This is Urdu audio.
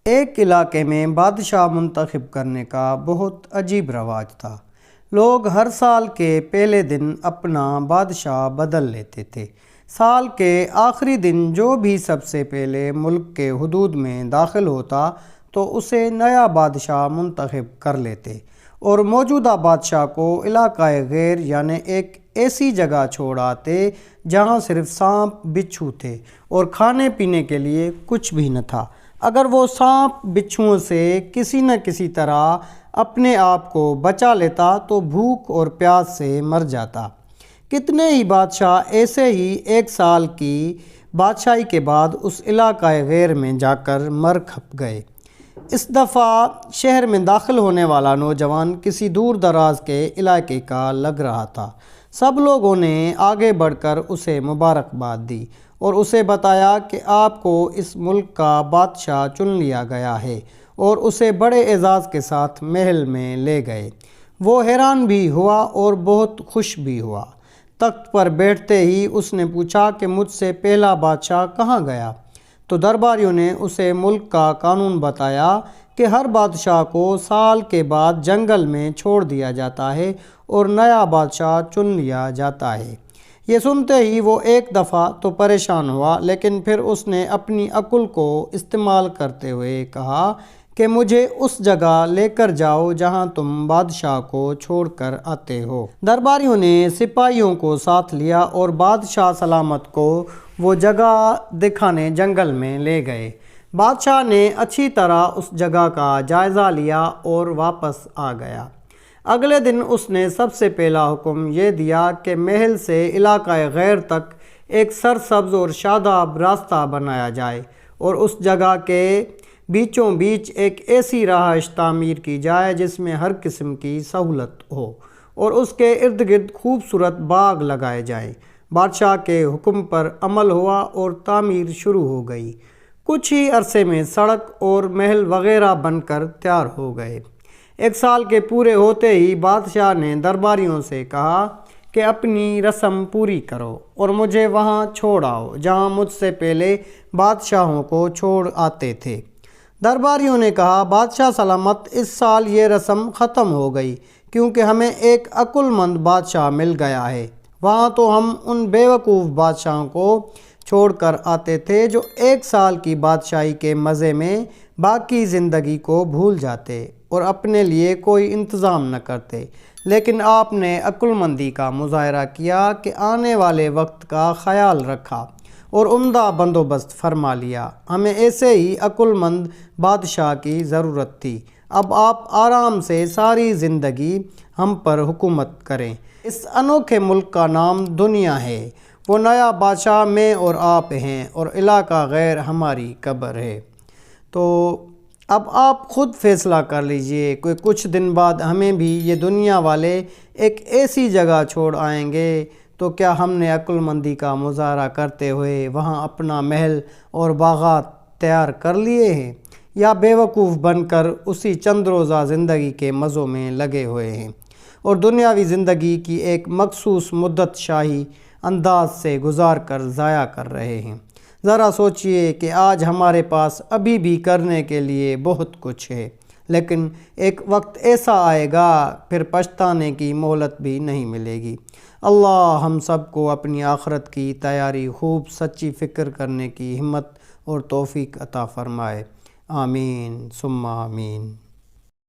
ایک علاقے میں بادشاہ منتخب کرنے کا بہت عجیب رواج تھا۔ لوگ ہر سال کے پہلے دن اپنا بادشاہ بدل لیتے تھے۔ سال کے آخری دن جو بھی سب سے پہلے ملک کے حدود میں داخل ہوتا تو اسے نیا بادشاہ منتخب کر لیتے اور موجودہ بادشاہ کو علاقۂ غیر یعنی ایک ایسی جگہ چھوڑ آتے جہاں صرف سانپ بچھو تھے اور کھانے پینے کے لیے کچھ بھی نہ تھا۔ اگر وہ سانپ بچھوؤں سے کسی نہ کسی طرح اپنے آپ کو بچا لیتا تو بھوک اور پیاس سے مر جاتا۔ کتنے ہی بادشاہ ایسے ہی ایک سال کی بادشاہی کے بعد اس علاقۂ غیر میں جا کر مر کھپ گئے۔ اس دفعہ شہر میں داخل ہونے والا نوجوان کسی دور دراز کے علاقے کا لگ رہا تھا۔ سب لوگوں نے آگے بڑھ کر اسے مبارکباد دی اور اسے بتایا کہ آپ کو اس ملک کا بادشاہ چن لیا گیا ہے اور اسے بڑے اعزاز کے ساتھ محل میں لے گئے۔ وہ حیران بھی ہوا اور بہت خوش بھی ہوا۔ تخت پر بیٹھتے ہی اس نے پوچھا کہ مجھ سے پہلا بادشاہ کہاں گیا؟ تو درباریوں نے اسے ملک کا قانون بتایا کہ ہر بادشاہ کو سال کے بعد جنگل میں چھوڑ دیا جاتا ہے اور نیا بادشاہ چن لیا جاتا ہے۔ یہ سنتے ہی وہ ایک دفعہ تو پریشان ہوا، لیکن پھر اس نے اپنی عقل کو استعمال کرتے ہوئے کہا کہ مجھے اس جگہ لے کر جاؤ جہاں تم بادشاہ کو چھوڑ کر آتے ہو۔ درباریوں نے سپاہیوں کو ساتھ لیا اور بادشاہ سلامت کو وہ جگہ دکھانے جنگل میں لے گئے۔ بادشاہ نے اچھی طرح اس جگہ کا جائزہ لیا اور واپس آ گیا۔ اگلے دن اس نے سب سے پہلا حکم یہ دیا کہ محل سے علاقۂ غیر تک ایک سرسبز اور شاداب راستہ بنایا جائے اور اس جگہ کے بیچوں بیچ ایک ایسی رہائش تعمیر کی جائے جس میں ہر قسم کی سہولت ہو اور اس کے ارد گرد خوبصورت باغ لگائے جائیں۔ بادشاہ کے حکم پر عمل ہوا اور تعمیر شروع ہو گئی۔ کچھ ہی عرصے میں سڑک اور محل وغیرہ بن کر تیار ہو گئے۔ ایک سال کے پورے ہوتے ہی بادشاہ نے درباریوں سے کہا کہ اپنی رسم پوری کرو اور مجھے وہاں چھوڑ آؤ جہاں مجھ سے پہلے بادشاہوں کو چھوڑ آتے تھے۔ درباریوں نے کہا بادشاہ سلامت، اس سال یہ رسم ختم ہو گئی کیونکہ ہمیں ایک عقل مند بادشاہ مل گیا ہے۔ وہاں تو ہم ان بیوقوف بادشاہوں کو چھوڑ کر آتے تھے جو ایک سال کی بادشاہی کے مزے میں باقی زندگی کو بھول جاتے اور اپنے لیے کوئی انتظام نہ کرتے، لیکن آپ نے عقل مندی کا مظاہرہ کیا کہ آنے والے وقت کا خیال رکھا اور عمدہ بندوبست فرما لیا۔ ہمیں ایسے ہی عقل مند بادشاہ کی ضرورت تھی۔ اب آپ آرام سے ساری زندگی ہم پر حکومت کریں۔ اس انوکھے ملک کا نام دنیا ہے۔ وہ نیا بادشاہ میں اور آپ ہیں اور علاقہ غیر ہماری قبر ہے۔ تو اب آپ خود فیصلہ کر لیجئے کہ کچھ دن بعد ہمیں بھی یہ دنیا والے ایک ایسی جگہ چھوڑ آئیں گے تو کیا ہم نے عقل مندی کا مظاہرہ کرتے ہوئے وہاں اپنا محل اور باغات تیار کر لیے ہیں، یا بیوقوف بن کر اسی چند روزہ زندگی کے مزوں میں لگے ہوئے ہیں اور دنیاوی زندگی کی ایک مخصوص مدت شاہی انداز سے گزار کر ضائع کر رہے ہیں؟ ذرا سوچئے کہ آج ہمارے پاس ابھی بھی کرنے کے لیے بہت کچھ ہے، لیکن ایک وقت ایسا آئے گا پھر پچھتانے کی مہلت بھی نہیں ملے گی۔ اللہ ہم سب کو اپنی آخرت کی تیاری خوب سچی فکر کرنے کی ہمت اور توفیق عطا فرمائے۔ آمین ثم آمین۔